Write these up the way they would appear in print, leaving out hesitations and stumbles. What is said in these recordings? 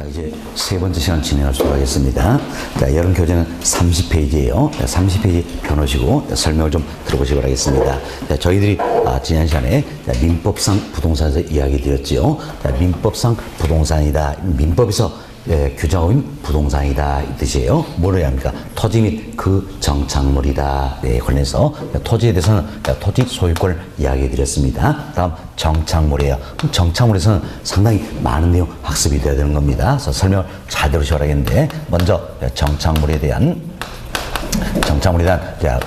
자, 이제 세 번째 시간 진행하도록 하겠습니다. 자, 여름 교재는 30페이지예요. 30페이지 펴놓으시고 설명을 좀 들어보시기 바라겠습니다. 자, 저희들이 지난 시간에 민법상 부동산에서 이야기 드렸지요. 자, 민법상 부동산이다. 민법에서 규정인 부동산이다 이 뜻이에요. 뭐를 합니까? 토지 및 그 정착물이다. 관련해서 토지에 대해서는 토지 소유권을 이야기해 드렸습니다. 다음 정착물이에요. 그럼 정착물에서는 상당히 많은 내용 학습이 되어야 되는 겁니다. 그래서 설명을 잘 들으셔야 하겠는데, 먼저 정착물에 대한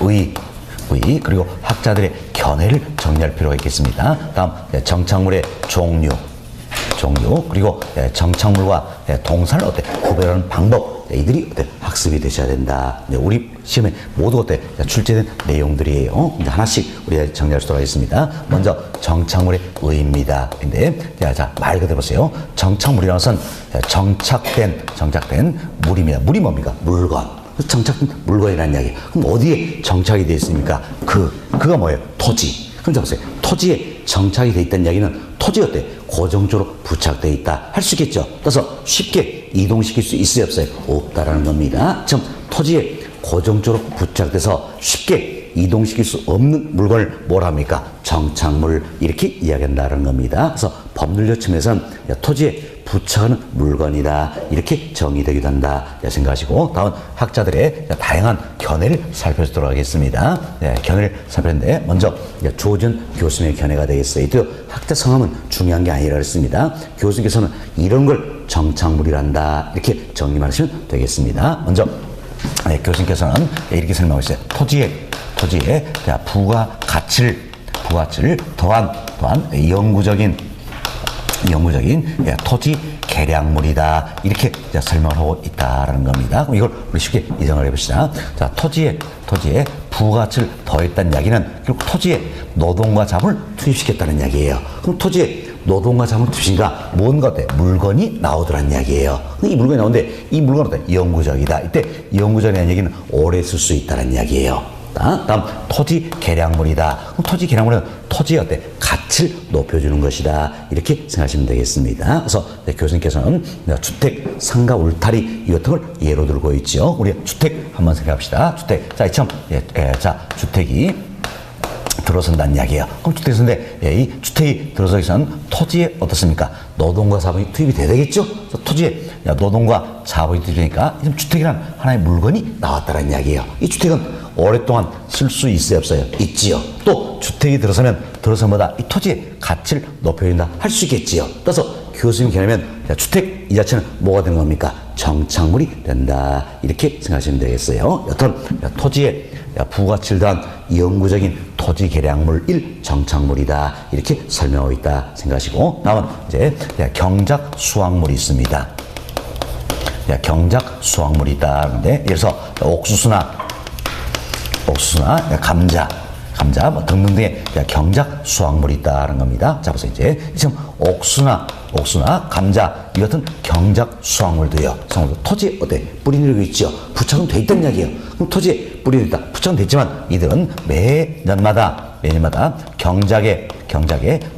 의의 그리고 학자들의 견해를 정리할 필요가 있겠습니다. 다음 정착물의 종류 그리고 정착물과 동사를 구별하는 방법, 이들이 학습이 되셔야 된다. 우리 시험에 모두 출제된 내용들이에요. 하나씩 우리가 정리할 수 있도록 하겠습니다. 먼저 정착물의 의의입니다. 근데 자, 말 그대로 보세요. 정착물이라는 것은 정착된 물입니다. 물이 뭡니까? 물건. 정착된 물건이라는 이야기. 그럼 어디에 정착이 되어 있습니까? 그가 뭐예요? 토지. 그럼 보세요. 토지에 정착이 되어 있다는 이야기는 토지가 고정적으로 부착되어 있다 할 수 있겠죠. 그래서 쉽게 이동시킬 수 있어요, 없어요? 없다라는 겁니다. 지금 토지에 고정적으로 부착돼서 쉽게 이동시킬 수 없는 물건을 뭐라 합니까? 정착물, 이렇게 이야기한다는 겁니다. 그래서 법률적 측면에서는 토지에 부착하는 물건이다, 이렇게 정의되기도 한다 생각하시고, 다음 학자들의 다양한 견해를 살펴보도록 하겠습니다. 견해를 살펴봤는데, 먼저 조준 교수님의 견해가 되겠어요. 또 학자 성함은 중요한 게 아니라 그랬습니다. 교수님께서는 이런 걸 정착물이란다, 이렇게 정리만 하시면 되겠습니다. 먼저 교수님께서는 이렇게 설명하고 있어요. 토지에 부가가치를 더한 영구적인 토지 계량물이다, 이렇게 설명을 하고 있다라는 겁니다. 그럼 이걸 우리 쉽게 이정을 해봅시다. 자, 토지에 부가가치를 더했다는 이야기는 결국 토지에 노동과 자본을 투입시켰다는 이야기예요. 그럼 토지에 노동과 자본을 투입시키니까 뭔가 물건이 나오더란 이야기예요. 이 물건이 나오는데 이 물건은 영구적이다. 이때 영구적이라는 얘기는 오래 쓸 수 있다는 이야기예요. 다음 토지 계량물이다. 그럼 토지 계량물은 토지의 가치를 높여주는 것이다, 이렇게 생각하시면 되겠습니다. 그래서 교수님께서는 주택, 상가, 울타리 이 같은 걸 예로 들고 있죠. 우리 주택 한번 생각합시다. 주택. 자, 이처럼 주택이 들어선다는 이야기예요. 그럼 주택에서인데 이 주택이 들어서기 위해서는 토지에 어떻습니까? 노동과 자본이 투입이 돼야 되겠죠? 그래서 토지에 노동과 자본이 투입되니까 주택이란 하나의 물건이 나왔다는 이야기예요. 이 주택은 오랫동안 쓸 수 있어요, 없어요? 있지요. 또 주택이 들어서마다 이 토지의 가치를 높여준다 할 수 있겠지요. 그래서 교수님 견해면 주택 이 자체는 뭐가 된 겁니까? 정착물이 된다, 이렇게 생각하시면 되겠어요. 여튼 토지에 부가치를 더한 영구적인 토지 계량물일 정착물이다, 이렇게 설명하고 있다 생각하시고, 다음은 이제 경작 수확물이 있습니다. 경작 수확물이다. 그런데 예를 들어서 옥수수나 감자 등등등의 경작 수확물이 있다는 겁니다. 자, 보세요. 이제 지금 옥수수나 감자 이 같은 경작 수확물도요. 토지에 뿌리 내리고 있죠. 부착은 돼 있다는 이야기예요. 그럼 토지에 뿌리 내리다 부착은 됐지만 이들은 매년마다 경작의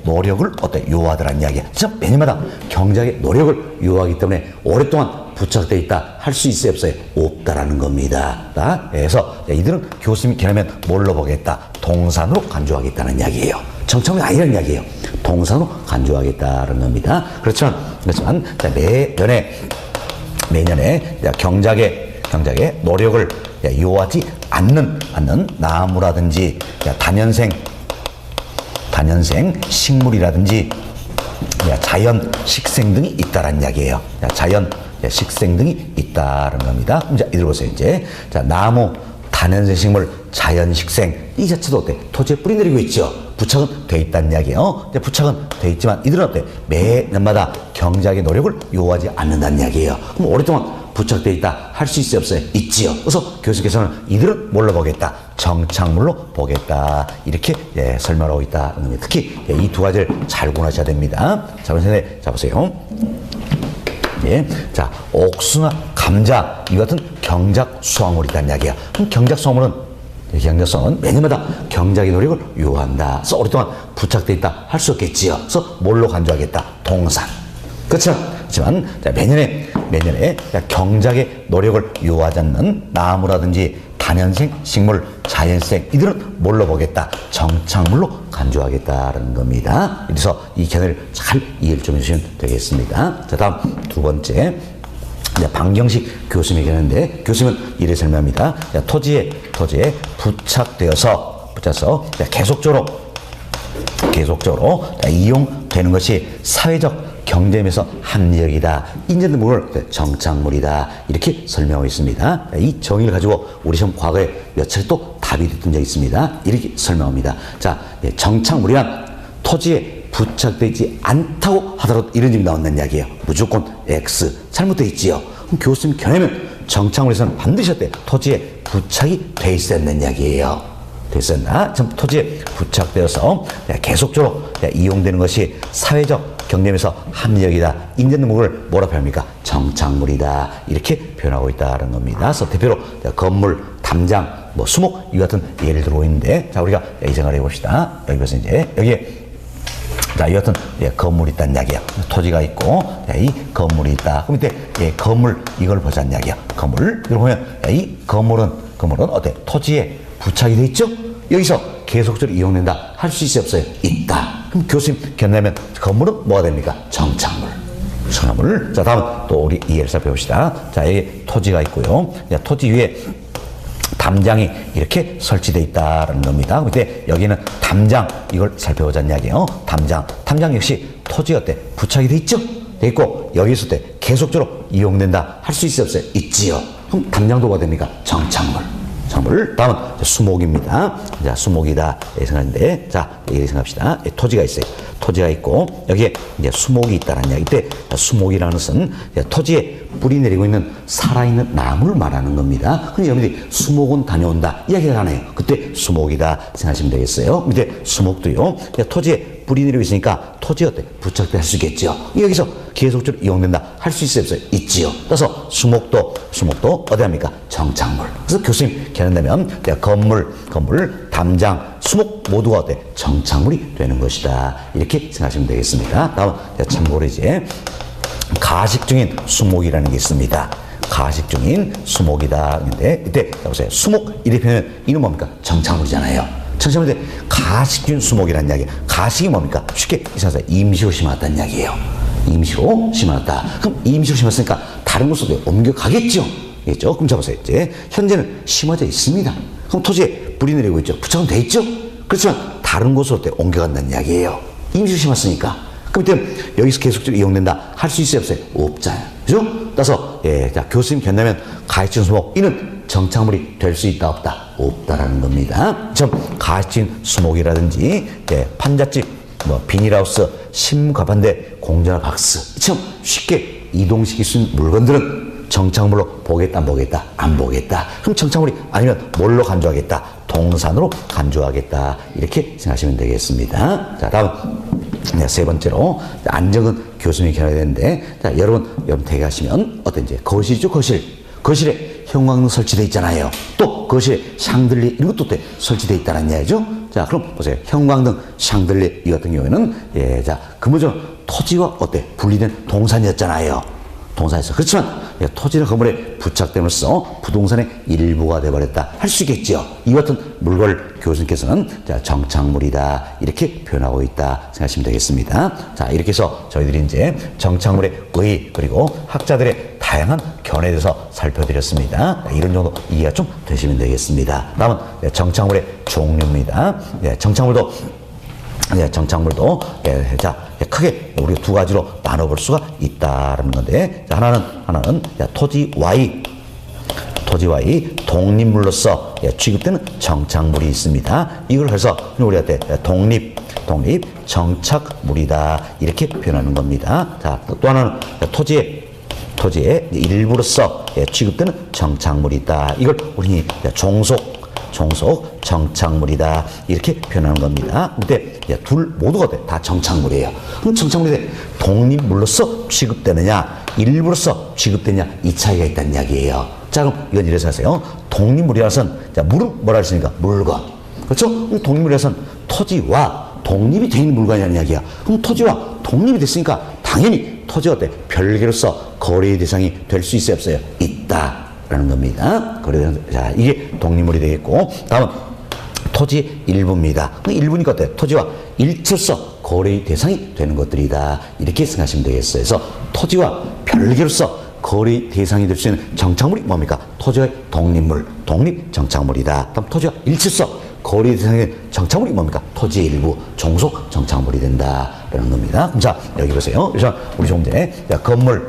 노력을 요하더란 이야기예요. 진짜 매년마다 경작의 노력을 요하기 때문에 오랫동안 부착되어 있다 할 수 있어요, 없어요? 없다라는 겁니다. 그래서 이들은 교수님이 견하면 뭘로 보겠다? 동산으로 간주하겠다는 이야기예요. 정착물이 아니라는 이야기예요. 동산으로 간주하겠다는 겁니다. 그렇지만 매년에 경작의 노력을 요하지 않는 나무라든지 다년생 식물이라든지 자연 식생 등이 있다라는 이야기예요. 자연 식생 등이 있다는 겁니다. 이제 이들 보세요. 이제 나무, 다년생 식물, 자연 식생 이 자체도 토지에 뿌리 내리고 있죠. 부착은 돼 있다는 이야기예요. 부착은 돼 있지만 이들은 매년마다 경작의 노력을 요하지 않는다는 이야기예요. 그럼 오랫동안 부착되어 있다 할 수 있어요, 없어요? 있지요. 그래서 교수께서는 이들은 뭘로 보겠다? 정착물로 보겠다, 이렇게 설명하고 있다. 특히 이 두 가지를 잘 구분하셔야 됩니다. 자, 보세요. 자, 옥수수나 감자 이 같은 경작 수확물이 있다는 이야기야. 그럼 경작 수확물은 매년마다 경작의 노력을 요한다. 그래서 오랫동안 부착되어 있다 할 수 없겠지요. 그래서 뭘로 간주하겠다? 동산. 그렇죠? 하지만 자, 매년에 경작의 노력을 요하지 않는 나무라든지 단연생, 식물, 자연생 이들은 뭘로 보겠다? 정착물로 간주하겠다라는 겁니다. 그래서 이 견해를 잘 이해를 좀 해주시면 되겠습니다. 자, 다음 두 번째. 방경식 교수님의 견해인데 교수님은 이래 설명합니다. 토지에 부착되어서 계속적으로 이용되는 것이 사회적 경제면서 합리적이다. 인정된 부분을 정착물이다. 이렇게 설명하고 있습니다. 이 정의를 가지고 우리 시험 과거에 몇 차례 또 답이 됐던 적이 있습니다. 이렇게 설명합니다. 자, 정착물이란 토지에 부착되지 않다고 하더라도 이런 점이 나온다는 이야기예요. 무조건 X. 잘못되어 있지요. 그럼 교수님 견해는 정착물에서는 반드시 어때? 토지에 부착이 돼 있어야 한다는 이야기예요. 됐었나? 토지에 부착되어서 계속적으로 이용되는 것이 사회적 경제면서 합리적이다. 인정된 부분을 뭐라 표현합니까? 정착물이다. 이렇게 표현하고 있다는 겁니다. 그래서 대표로 건물, 담장, 수목 이 같은 예를 들고 있는데 자 우리가 이 생각을 해봅시다. 여기 보세요. 이제 여기에 자, 이 같은 건물이 있다는 이야기야. 토지가 있고 이 건물이 있다. 그럼 이때 건물 이걸 보자는 이야기야. 건물 이걸 보면 이 건물은 어때? 토지에 부착이 돼 있죠? 여기서 계속적으로 이용된다. 할 수 있어요? 없어요? 있다. 그럼 교수님 견내면 건물은 뭐가 됩니까? 정착물. 자, 다음 또 우리 이해를 살펴봅시다. 자, 여기 토지가 있고요. 토지 위에 담장이 이렇게 설치되어 있다는 겁니다. 그때 여기는 담장 이걸 살펴보자는 이야기예요. 담장 역시 토지가 어때? 부착이 돼 있죠? 돼 있고 여기서 때 계속적으로 이용된다. 할 수 있어요? 없어요? 있지요. 그럼 담장도 뭐가 됩니까? 정착물. 다음은 수목입니다. 자, 수목이다. 이렇게 생각하는데, 자, 이렇게 생각합시다. 토지가 있어요. 토지가 있고, 여기에 이제 수목이 있다는 이야기 때, 수목이라는 것은 토지에 뿌리 내리고 있는 살아있는 나무를 말하는 겁니다. 근데 여러분들이 수목은 다녀온다. 이야기를 하네요. 그때 수목이다. 생각하시면 되겠어요. 근데 수목도요, 토지에 뿌리 내리고 있으니까 토지에 어때? 부착될 수 있겠죠. 여기서 계속적으로 이용된다. 할 수 있어요? 없어요? 있지요. 따라서 수목도 어디 합니까? 정착물. 그래서 교수님 견한다면 건물, 담장, 수목 모두가 어때? 정착물이 되는 것이다. 이렇게 생각하시면 되겠습니다. 다음 참고로 이제 가식 중인 수목이라는 게 있습니다. 가식 중인 수목이다. 근데 이때 보세요. 수목 이렇게 표현하면 이는 뭡니까? 정착물이잖아요. 정착물인데 가식 중인 수목이라는 이야기. 가식이 뭡니까? 쉽게 이상하세요. 임시로 심었다는 이야기예요. 임시로 심었다. 그럼 임시로 심었으니까 다른 곳으로 옮겨가겠죠. 있죠? 그럼 잡으세요. 이제 현재는 심어져 있습니다. 그럼 토지에 뿌리 내리고 있죠. 부착은 돼 있죠. 그렇지만 다른 곳으로 옮겨간다는 이야기예요. 임시로 심었으니까. 그럼 이때 여기서 계속적으로 이용된다. 할 수 있어요? 없어요? 없잖아요. 그죠? 따라서 자, 교수님 견다면 가식진 수목 이는 정착물이 될 수 있다 없다? 없다라는 겁니다. 참 가식진 수목이라든지 판잣집, 비닐하우스, 심가반대, 공전화 박스 참 쉽게 이동시킬 수 있는 물건들은 정착물로 보겠다 안 보겠다? 안 보겠다. 그럼 정착물이 아니면 뭘로 간주하겠다? 동산으로 간주하겠다. 이렇게 생각하시면 되겠습니다. 자, 다음 세 번째로 안정은 교수님이 견해야 되는데 자, 여러분 댁에 가시면 어떤지 거실이죠. 거실에 형광등 설치되어 있잖아요. 또 거실에 샹들리 이런 것도 설치되어 있다는 이야기죠. 자, 그럼 보세요. 형광등, 샹들리 이 같은 경우에는 자, 근본적으로 토지와 어때? 분리된 동산이었잖아요. 동산에서. 그렇지만 토지나 건물에 부착됨으로써 부동산의 일부가 되어버렸다. 할 수 있겠죠. 이 같은 물건을 교수님께서는 자, 정착물이다. 이렇게 표현하고 있다. 생각하시면 되겠습니다. 자, 이렇게 해서 저희들이 이제 정착물의 의 그리고 학자들의 다양한 견해에 대해서 살펴드렸습니다. 이런 정도 이해가 좀 되시면 되겠습니다. 다음은 정착물의 종류입니다. 정착물도 자, 크게 우리 두 가지로 나눠볼 수가 있다는 건데, 자, 하나는 토지와의 독립물로서 취급되는 정착물이 있습니다. 이걸 해서 우리한테 독립 정착물이다 이렇게 표현하는 겁니다. 자, 또 하나는 토지의 일부로서 취급되는 정착물이 있다. 이걸 우리 종속 정착물이다 이렇게 표현하는 겁니다. 근데 둘 모두가 다 정착물이에요. 그럼 정착물이 독립물로서 취급되느냐 일부로서 취급되느냐 이 차이가 있다는 이야기예요. 자, 그럼 이건 이래서 하세요. 독립물이라서는 자, 물은 뭐라 했습니까? 물건. 그렇죠? 독립물이라서는 토지와 독립이 되어 있는 물건이라는 이야기야. 그럼 토지와 독립이 됐으니까 당연히 토지가 어때? 별개로서 거래의 대상이 될 수 있어요, 없어요? 있다라는 겁니다. 자, 이게 독립물이 되겠고, 다음은 토지 일부입니다. 일부니까 어때? 토지와 일체로서 거래의 대상이 되는 것들이다. 이렇게 생각하시면 되겠어요. 그래서 토지와 별개로서 거래의 대상이 될 수 있는 정착물이 뭡니까? 토지의 독립물, 독립정착물이다. 다음 토지와 일체로서 거래의 대상이 되는 정착물이 뭡니까? 토지의 일부, 종속 정착물이 된다라는 겁니다. 자, 여기 보세요. 그래서 우리 좀 전에 건물,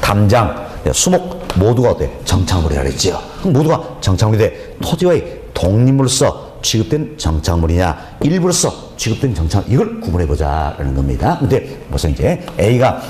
담장, 수목 모두가 어때? 정착물이라 그랬지요. 모두가 정착물이 돼. 토지와의 독립물로서 취급된 정착물이냐, 일부로서 취급된 정착물, 이걸 구분해보자라는 겁니다. 근데 무슨 이제 A가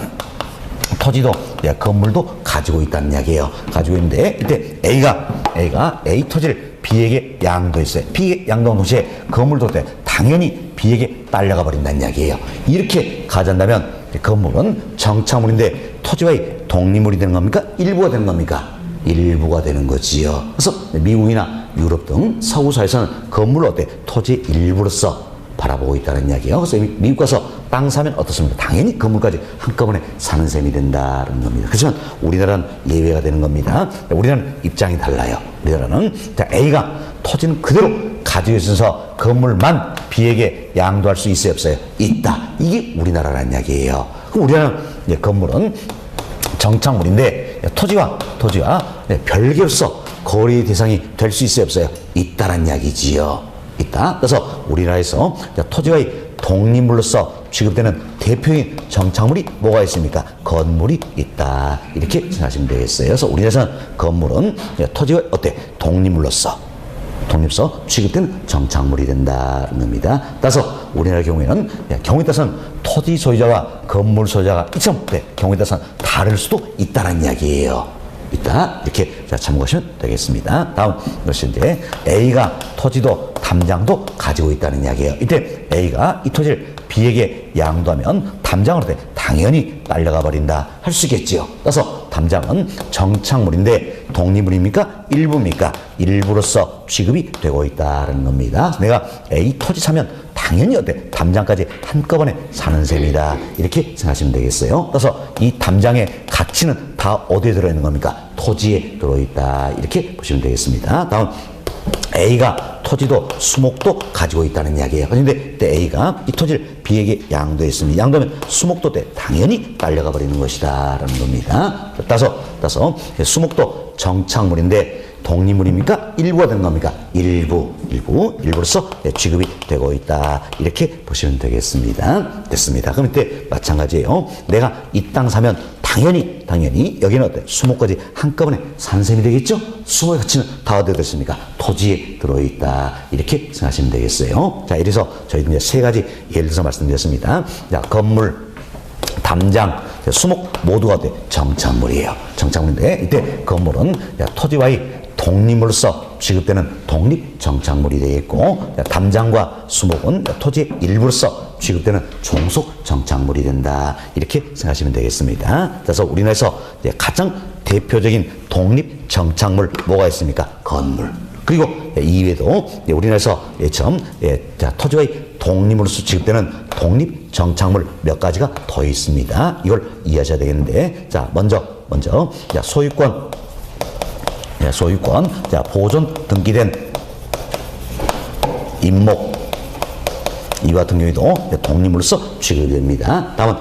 토지도 건물도 가지고 있다는 이야기예요. 가지고 있는데 이때 A가 A 토지를 B에게 양도했어요. B에게 양도한 동시에 건물도 어때? 당연히 B에게 딸려가 버린다는 이야기예요. 이렇게 가져간다면 건물은 정착물인데 토지와의 독립물이 되는 겁니까? 일부가 되는 겁니까? 일부가 되는 거지요. 그래서 미국이나 유럽 등 서구 사회에서는 건물을 어때? 토지의 일부로서 바라보고 있다는 이야기예요. 그래서 미국 가서 땅 사면 어떻습니까? 당연히 건물까지 한꺼번에 사는 셈이 된다는 겁니다. 그렇지만 우리나라는 예외가 되는 겁니다. 우리나라는 입장이 달라요. 우리나라는 A가 토지는 그대로 가지고 있어서 건물만 B에게 양도할 수 있어요, 없어요? 있다. 이게 우리나라라는 이야기예요. 그럼 우리나라는 건물은 정착물인데 토지와 별개로서 거래의 대상이 될 수 있어요, 없어요? 있다란 이야기지요. 있다. 그래서 우리나라에서 토지와의 독립물로서 취급되는 대표적인 정착물이 뭐가 있습니까? 건물이 있다. 이렇게 생각하시면 되겠어요. 그래서 우리나라에서는 건물은 토지와 어때? 독립물로서 취급되는 정착물이 된다는 겁니다. 따라서 우리나라 경우에는 경우에 따라서는 토지 소유자와 건물 소유자가 이처럼 경우에 따라서는 다를 수도 있다는 이야기예요. 있다. 이렇게 참고하시면 되겠습니다. 다음 것이 이제 A가 토지도 담장도 가지고 있다는 이야기예요. 이때 A가 이 토지를 B에게 양도하면 담장은 어때? 당연히 딸려가 버린다 할 수 있겠지요. 따라서 담장은 정착물인데 독립물입니까? 일부입니까? 일부로서 취급이 되고 있다는 겁니다. 내가 A 토지 사면 당연히 어때? 담장까지 한꺼번에 사는 셈이다. 이렇게 생각하시면 되겠어요. 그래서 이 담장의 가치는 다 어디에 들어있는 겁니까? 토지에 들어있다. 이렇게 보시면 되겠습니다. 다음 A가 토지도 수목도 가지고 있다는 이야기예요. 그런데 A가 이 토지를 B에게 양도했습니다. 양도하면 수목도 때 당연히 딸려가 버리는 것이다 라는 겁니다. 따라서 수목도 정착물인데 독립물입니까? 일부가 되는 겁니까? 일부로서 취급이 되고 있다. 이렇게 보시면 되겠습니다. 됐습니다. 그럼 이때 마찬가지예요. 내가 이 땅 사면 당연히 여기는 어때? 수목까지 한꺼번에 산 셈이 되겠죠? 수목의 가치는 다 어디에 들어있습니까? 토지에 들어있다. 이렇게 생각하시면 되겠어요. 자, 이래서 저희는 이제 세 가지 예를 들어서 말씀드렸습니다. 자, 건물, 담장, 수목 모두가 어때? 정착물이에요. 정착물인데 이때 건물은 토지와의 독립물로서 취급되는 독립정착물이 되겠고, 담장과 수목은 토지의 일부로서 취급되는 종속정착물이 된다. 이렇게 생각하시면 되겠습니다. 그래서 우리나라에서 가장 대표적인 독립정착물 뭐가 있습니까? 건물. 그리고 이외에도 우리나라에서 처음 토지와의 독립물로서 취급되는 독립정착물 몇 가지가 더 있습니다. 이걸 이해하셔야 되겠는데, 자, 먼저 소유권, 자, 보존 등기된 임목, 이와 같은 경우에도 독립물로서 취급이 됩니다. 다음은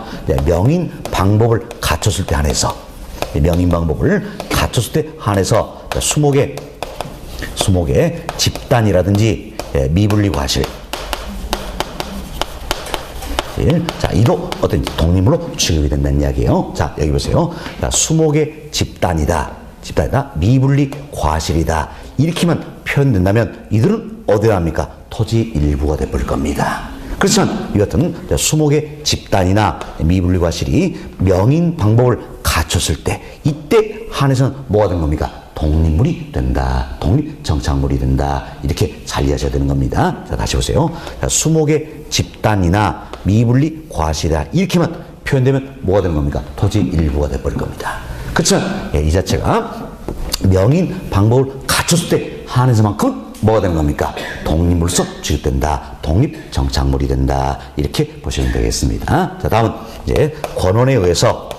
명인 방법을 갖췄을 때 한해서, 수목의 집단이라든지 미분리 과실, 자, 이도 어떤 독립물로 취급이 된다는 이야기예요. 자, 여기 보세요. 자, 수목의 집단이다, 미분리 과실이다. 이렇게만 표현된다면 이들은 어디에 합니까? 토지 일부가 돼버릴 겁니다. 그렇지만 이 같은 수목의 집단이나 미분리 과실이 명인 방법을 갖췄을 때, 이때 한해서는 뭐가 된 겁니까? 독립물이 된다. 독립정착물이 된다. 이렇게 잘 이해하셔야 되는 겁니다. 자, 다시 보세요. 자, 수목의 집단이나 미분리 과실이다. 이렇게만 표현되면 뭐가 되는 겁니까? 토지 일부가 돼버릴 겁니다. 그렇지만 이 자체가 명인 방법을 갖췄을 때 한해서만큼 뭐가 되는 겁니까? 독립물로서 취급된다. 독립정착물이 된다. 이렇게 보시면 되겠습니다. 자, 다음은 이제 권원에 의해서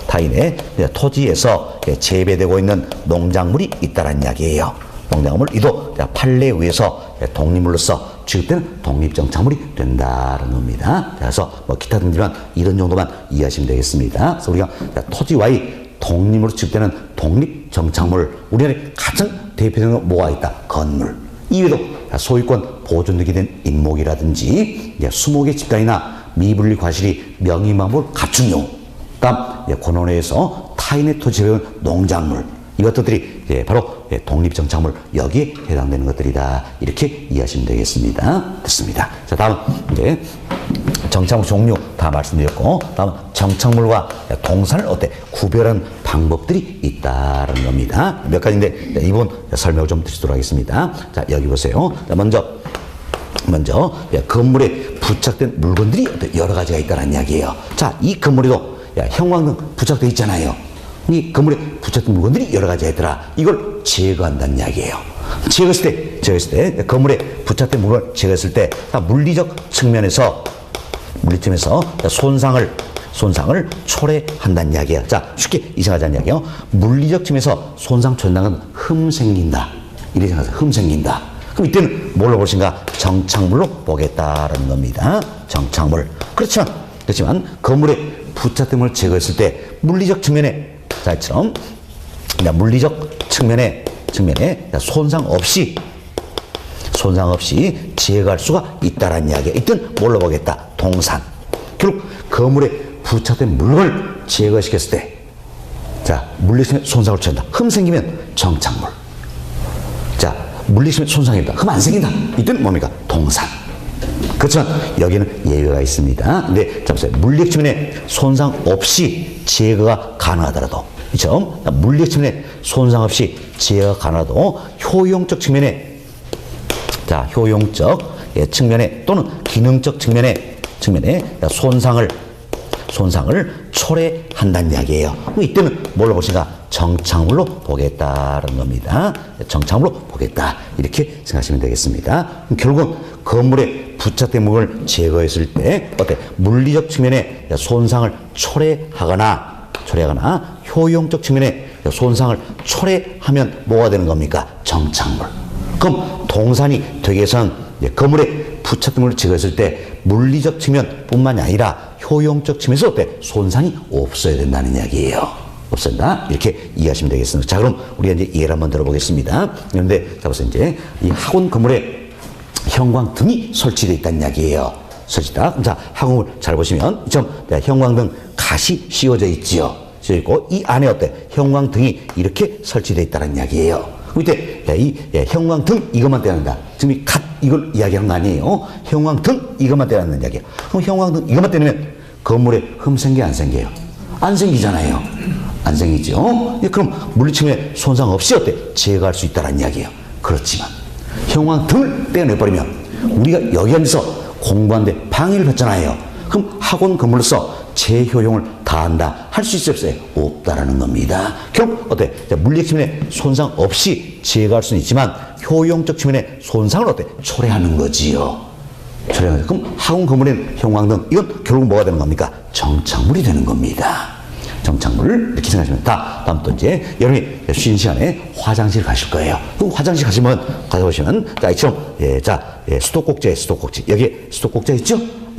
타인의 토지에서 재배되고 있는 농작물이 있다는 이야기예요. 농작물 이도 판례에 의해서 독립물로서 취급되는 독립정착물이 된다는 겁니다. 그래서 뭐 기타 등지만 이런 정도만 이해하시면 되겠습니다. 그래서 우리가 토지와의 독립으로 취급되는 독립정착물, 우리나라에 가장 대표적인 건 뭐가 있다? 건물. 이외에도 소유권 보존되게 된 인목이라든지 수목의 집단이나 미분리 과실이 명의만물 갖춘 용, 다음 권원회에서 타인의 토지에 배운 농작물, 이것들이 바로 독립정착물, 여기에 해당되는 것들이다. 이렇게 이해하시면 되겠습니다. 됐습니다. 자, 다음 이제 정착물 종류 다 말씀드렸고, 다음 정착물과 동산을 구별하는 방법들이 있다는 겁니다. 몇 가지인데 이 부분 설명을 좀 드리도록 하겠습니다. 자, 여기 보세요. 자, 먼저 건물에 부착된 물건들이 여러 가지가 있다는 이야기예요. 자, 이 건물에도 형광등 부착되어 있잖아요. 이 건물에 부착된 물건들이 여러 가지가 있더라. 이걸 제거한다는 이야기예요. 제거했을 때 건물에 부착된 물건을 제거했을 때 물리적 측면에서 손상을 초래한다는 이야기예요. 자, 쉽게 이해하자는 이야기예요. 물리적 측면에서 손상 초래한다는 건 흠 생긴다. 이렇게 생각하세요. 흠 생긴다. 그럼 이때는 뭘로 볼 것인가? 정착물로 보겠다라는 겁니다. 정착물. 그렇지만 건물에 부착된 물을 제거했을 때 물리적 측면에 자처럼 물리적 측면에 손상 없이 제거할 수가 있다라는 이야기야. 이땐 뭘로 보겠다? 동산. 결국 건물에 부착된 물건을 제거시켰을 때, 자, 물리적 손상을 취한다. 흠 생기면 정착물. 자, 물리적 손상입니다. 흠 안 생긴다. 이땐 뭡니까? 동산. 그렇지만 여기는 예외가 있습니다. 근데 잠시만요. 물리적 측면에 손상 없이 제거가 가능하더라도, 그렇죠? 물리적 측면에 손상 없이 제거가 가능하더라도 효용적 측면에 또는 기능적 측면에 손상을 초래한다는 이야기예요. 이때는 뭘로 보시는가? 정착물로 보겠다는 겁니다. 정착물로 보겠다. 이렇게 생각하시면 되겠습니다. 결국은 건물에 부착된 물건을 제거했을 때 물리적 측면에 손상을 초래하거나 효용적 측면에 손상을 초래하면 뭐가 되는 겁니까? 정착물. 그럼 동산이 되기 위해서는 건물에 부착된 물을 제거했을 때 물리적 측면뿐만이 아니라 효용적 측면에서 손상이 없어야 된다는 이야기예요. 없어진다. 이렇게 이해하시면 되겠습니다. 자, 그럼 우리가 이제 예를 한번 들어보겠습니다. 그런데 자, 보세요. 이제 이 학원 건물에 형광등이 설치되어 있다는 이야기예요. 설치다. 자, 학원을 잘 보시면 형광등 갓이 씌워져 있지요. 씌워져 있고 이 안에 형광등이 이렇게 설치되어 있다는 이야기예요. 이때 이 형광등 이것만 떼어낸다. 지금 이 갓 이걸 이야기하는 거 아니에요. 형광등 이것만 떼어낸다는 이야기예요. 그럼 형광등 이것만 떼면 건물에 흠 생겨 안 생겨요? 안 생기잖아요. 안 생기죠. 그럼 물리층에 손상 없이 제거할 수 있다는 이야기예요. 그렇지만 형광등을 떼어내버리면 우리가 여기 앉아서 공부하는데 방해를 받잖아요. 그럼 학원 건물로서 제 효용을 다한다. 할 수 있어요, 없어요? 없다라는 겁니다. 결국 물리적 측면에 손상 없이 제거할 수는 있지만 효용적 측면에 손상을 초래하는 거지요. 초래하는 거죠. 그럼 학원 건물엔 형광등, 이건 결국 뭐가 되는 겁니까? 정착물이 되는 겁니다. 정착물 이렇게 생각하시면 다음 또 이제 여러분이 쉬는 시간에 화장실 가실 거예요. 그럼 화장실 가보시면 자, 이처럼 수도꼭지 여기에 수도꼭지 있죠?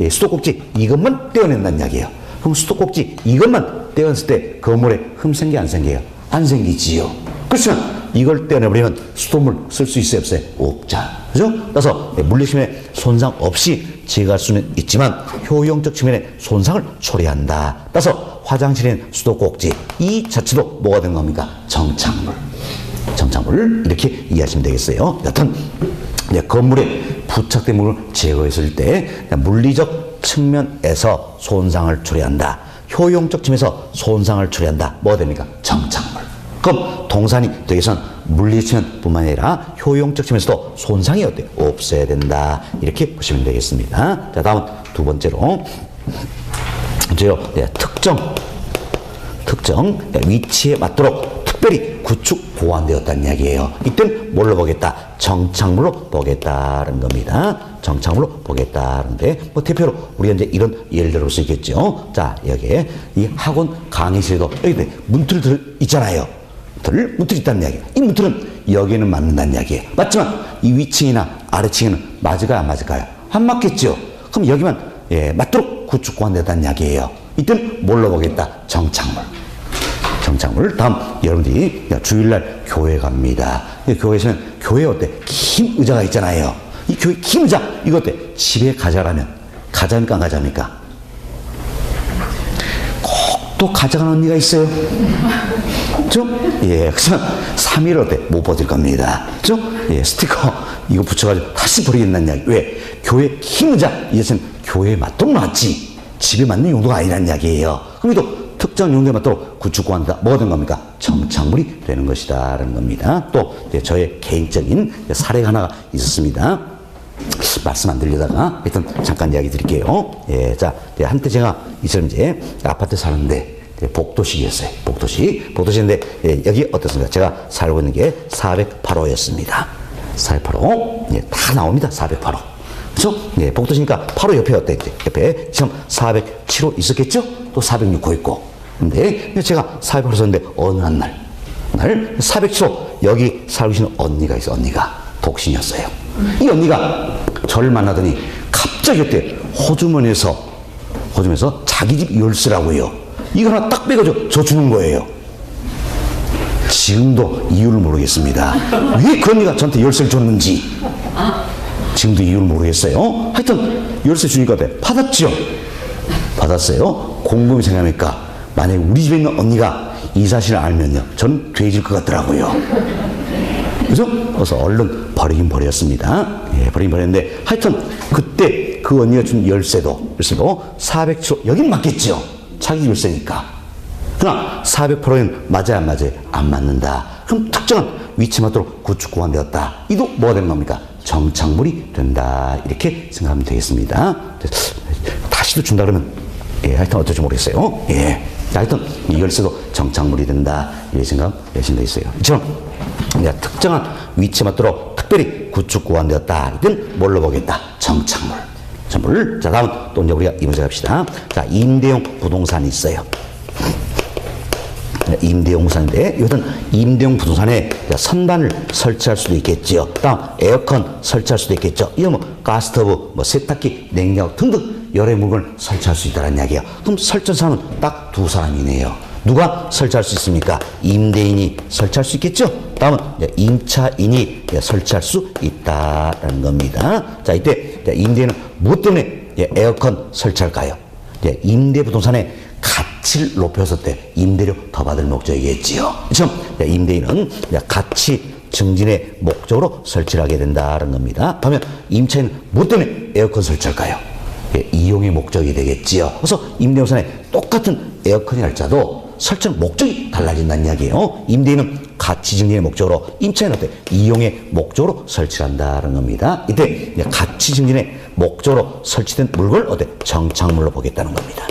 수도꼭지 이것만 떼어낸다는 이야기예요. 그럼 수도꼭지 이것만 떼어냈을 때 건물에 흠 생겨 안 생겨요? 안 생기지요. 그렇지만 이걸 떼어내버리면 수돗물 쓸 수 있어요, 없어요? 없잖아. 그죠? 따라서 물리심에 손상 없이 제거할 수는 있지만 효용적 측면에 손상을 초래한다. 따라서 화장실엔 수도꼭지 이 자체도 뭐가 된 겁니까? 정착물 이렇게 이해하시면 되겠어요. 여튼 건물에 부착된 물을 제거했을 때 물리적 측면에서 손상을 초래한다. 효용적 측면에서 손상을 초래한다. 뭐가 됩니까? 정착물. 그럼 동산이 되기 위해서는 물리적 측면뿐만 아니라 효용적 측면에서도 손상이 없어야 된다. 이렇게 보시면 되겠습니다. 자, 다음 두 번째로 특정 위치에 맞도록 특별히 구축 보완되었다는 이야기예요. 이땐 뭘로 보겠다? 정착물로 보겠다는 겁니다. 정착물로 보겠다는데 뭐 대표로 우리가 이제 이런 예를 들어 볼 수 있겠죠. 자, 여기에 이 학원 강의실에도 여기 문틀 들 있잖아요. 문틀이 있다는 이야기. 이 문틀은 여기에는 맞는다는 이야기예요. 맞지만 이 위층이나 아래층에는 맞을까요? 안 맞을까요? 안 맞겠죠. 그럼 여기만 맞도록 구축 보완되었다는 이야기예요. 이땐 뭘로 보겠다? 정착물. 정착물. 다음 여러분들이 주일날 교회 갑니다. 교회에서는 교회에 어때? 긴 의자가 있잖아요. 이 교회 긴 의자 이거 어때? 집에 가져가라면 가져갑니까 안 가져갑니까? 꼭 또 가져가는 언니가 있어요. 그죠? 예, 그렇지만 3일 어때? 못 버틸 겁니다. 그죠? 예, 스티커 이거 붙여가지고 다시 버리겠다는 이야기. 왜? 교회 긴 의자 이것은 교회에 맞도록 놨지 집에 맞는 용도가 아니라는 이야기예요. 그럼 또 특정 용도에 맞도록 구축 보완다. 뭐가 된 겁니까? 정착물이 되는 것이다 라는 겁니다. 또 저의 개인적인 사례가 하나가 있었습니다. 말씀 안 드리려다가 일단 잠깐 이야기 드릴게요. 예, 자, 한때 제가 이처럼 이제 아파트 사는데 복도식이었어요. 복도식인데 여기 어떻습니까? 제가 살고 있는 게 408호였습니다. 408호. 예, 다 나옵니다. 408호. 그렇죠? 예, 복도시니까 바로 옆에 어때? 옆에 지금 407호 있었겠죠? 또 406호 있고. 근데 제가 408호 썼는데 어느 날 407호 여기 살고 계시는 언니가 있어. 언니가 독신이었어요. 이 언니가 저를 만나더니 갑자기 그때 호주머니에서 자기 집 열쇠라고요. 이거 하나 딱 빼가지고 저 주는 거예요. 지금도 이유를 모르겠습니다. 왜 그 언니가 저한테 열쇠를 줬는지 지금도 이유를 모르겠어요. 하여튼 열쇠 주니까 받았죠. 받았어요. 곰곰이 생각하니까 만약에 우리 집에 있는 언니가 이 사실을 알면요 저는 돼질 것 같더라고요. 그죠? 그래서 얼른 버리긴 버렸습니다. 예, 버리긴 버렸는데 하여튼 그때 그 언니가 준 열쇠도 407호 여긴 맞겠죠. 자기 열쇠니까. 그러나 408호는 맞아요 안 맞아요? 안 맞는다. 그럼 특정한 위치 맞도록 구축 보완되었다. 이도 뭐가 되는 겁니까? 정착물이 된다. 이렇게 생각하면 되겠습니다. 다시도 준다 그러면 하여튼 어떨지 모르겠어요. 예. 하여튼 이 열쇠도 정착물이 된다. 이렇게 생각하시면 되겠어요. 이처럼 특정한 위치 맞도록 특별히 구축 보완되었다. 이땐 뭘로 보겠다? 정착물. 자, 다음 또 이제 우리가 이 문제 갑시다. 자, 임대용 부동산이 있어요. 임대용 부동산인데 이것은 임대용 부동산에 선반을 설치할 수도 있겠지요. 다음 에어컨 설치할 수도 있겠죠. 이거 뭐 가스터브, 뭐 세탁기, 냉장고 등등 여러 물건을 설치할 수 있다는 이야기예요. 그럼 설치한 사람은 딱 두 사람이네요. 누가 설치할 수 있습니까? 임대인이 설치할 수 있겠죠. 다음은 임차인이 설치할 수 있다라는 겁니다. 자, 이때 임대인은 무엇 때문에 에어컨 설치할까요? 임대 부동산의 가치를 높여서 때 임대료 더 받을 목적이겠지요. 그렇죠? 임대인은 가치 증진의 목적으로 설치를 하게 된다는 겁니다. 그러면 임차인은 무엇 때문에 에어컨 설치할까요? 이용의 목적이 되겠지요. 그래서 임대부동산에 똑같은 에어컨이 할지라도 설치는 목적이 달라진다는 이야기예요. 임대인은 가치 증진의 목적으로, 임차인은 어때? 이용의 목적으로 설치를 한다는 겁니다. 이때 가치 증진의 목적으로 설치된 물건을 어때? 정착물로 보겠다는 겁니다.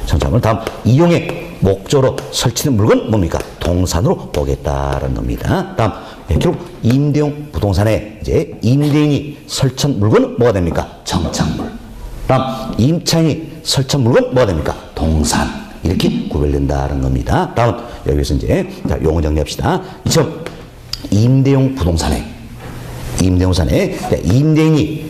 정착물. 다음 이용의 목적으로 설치된 물건 뭡니까? 동산으로 보겠다는 겁니다. 다음 결국 임대용 부동산에 이제 임대인이 설치한 물건은 뭐가 됩니까? 정착물. 다음 임차인이 설치한 물건 뭐가 됩니까? 동산. 이렇게 구별된다는 겁니다. 다음 여기서 이제 자, 용어 정리합시다. 이처럼 임대용 부동산에 임대인이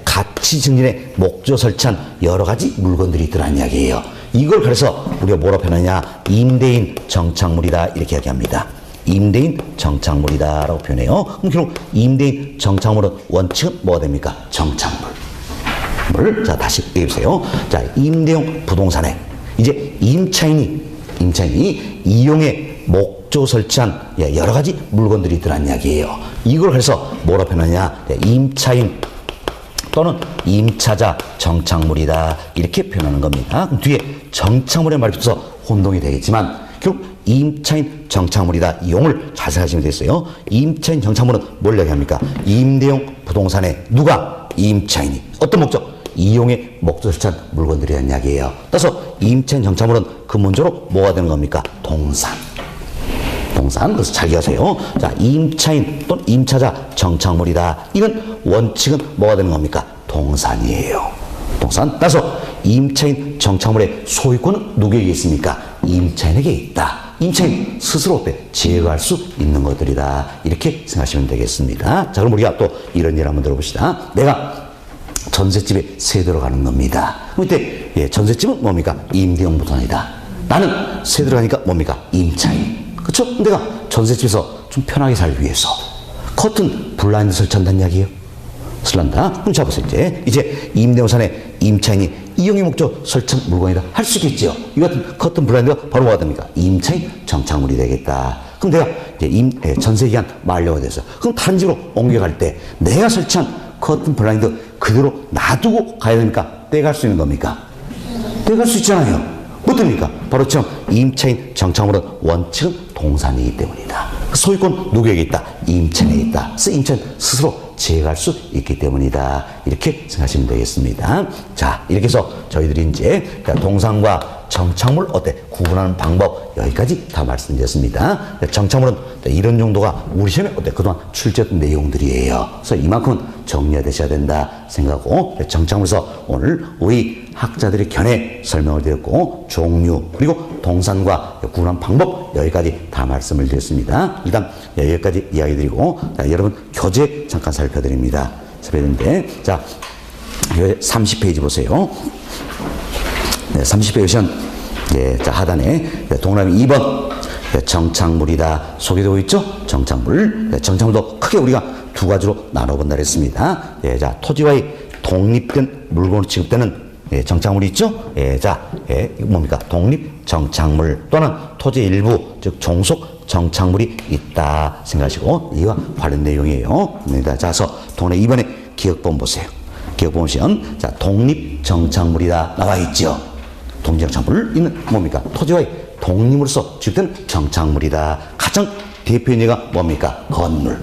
가치 증진의 목적 설치한 여러 가지 물건들이 있더라는 이야기예요. 이걸 그래서 우리가 뭐라 표현하냐? 임대인 정착물이다 이렇게 이야기합니다. 임대인 정착물이다라고 표현해요. 그럼 결국 임대인 정착물은 원칙은 뭐가 됩니까? 정착물. 자, 다시 얘기해보세요. 자, 임대용 부동산에 이제 임차인이 이용의 목적 설치한 여러 가지 물건들이 있더란 이야기예요. 이걸 그래서 뭐라 표현하냐? 임차인 또는 임차자 정착물이다 이렇게 표현하는 겁니다. 그럼 뒤에 정착물의 말이 붙어서 혼동이 되겠지만 결국 임차인 정착물이다 이 용어를 잘 생각하시면 되겠어요. 임차인 정착물은 뭘 얘기합니까? 임대용 부동산에 누가? 임차인이 어떤 목적? 이용의 목적을 설치한 물건들이라는 이야기예요. 따라서 임차인 정착물은 근본적으로 뭐가 되는 겁니까? 동산. 동산. 그래서 잘 기억하세요. 자, 임차인 또는 임차자 정착물이다. 이건 원칙은 뭐가 되는 겁니까? 동산이에요. 동산. 따라서 임차인 정착물의 소유권은 누구에게 있습니까? 임차인에게 있다. 임차인 스스로 어때? 제거할 수 있는 것들이다. 이렇게 생각하시면 되겠습니다. 자, 그럼 우리가 또 이런 예를 한번 들어봅시다. 내가 전셋집에 세 들어가는 겁니다. 그럼 이때 예, 전셋집은 뭡니까? 임대용 부동산이다. 나는 세 들어가니까 뭡니까? 임차인. 그렇죠? 내가 전셋집에서 좀 편하게 살기 위해서 커튼 블라인드 설치한다는 이야기예요. 설치한다. 그럼 자 보세요. 이제 임대부산에 임차인이 이용의 목적 설치한 물건이다 할 수 있겠죠. 이 같은 커튼 블라인드가 바로 뭐가 됩니까? 임차인 정착물이 되겠다. 그럼 내가 이제 전세 기간 만료가 돼서 그럼 다른 집으로 옮겨갈 때 내가 설치한 커튼 블라인드 그대로 놔두고 가야 됩니까? 떼갈 수 있는 겁니까? 떼갈 수 있잖아요. 어떻습니까? 바로 지금 임차인 정착물은 원칙은 동산이기 때문이다. 소유권 누구에게 있다? 임차인에게 있다. 그래서 임차인 스스로 제거할 수 있기 때문이다. 이렇게 생각하시면 되겠습니다. 자, 이렇게 해서 저희들이 이제 동산과 정착물 어때? 구분하는 방법 여기까지 다 말씀드렸습니다. 정착물은 이런 정도가 우리 시험에 어때? 그동안 출제했던 내용들이에요. 그래서 이만큼은 정리가 되셔야 된다 생각하고 정착물에서 오늘 우리 학자들의 견해 설명을 드렸고 종류 그리고 동산과 구분하는 방법 여기까지 다 말씀을 드렸습니다. 일단 여기까지 이야기 드리고 여러분 교재 잠깐 살펴드립니다. 살펴드리는데 자 30페이지 보세요. 네, 30페이지 보시면 네, 자 하단에 동그라미 2번 정착물이다 소개되고 있죠? 정착물. 정착물도 크게 우리가 두 가지로 나눠본다 그랬습니다. 예, 자 토지와의 독립된 물건으로 취급되는 예, 정착물이 있죠? 예, 자, 예, 이거 뭡니까? 독립 정착물 또는 토지 일부, 즉 종속 정착물이 있다 생각하시고 이와 관련 내용이에요. 자, 그래서 동네 이번에 기억본 보세요. 기억본 보시면 자 독립 정착물이다 나와 있죠. 독립 정착물 있는 뭡니까? 토지와의 독립으로서 취급되는 정착물이다. 가장 대표인 예가 뭡니까? 건물.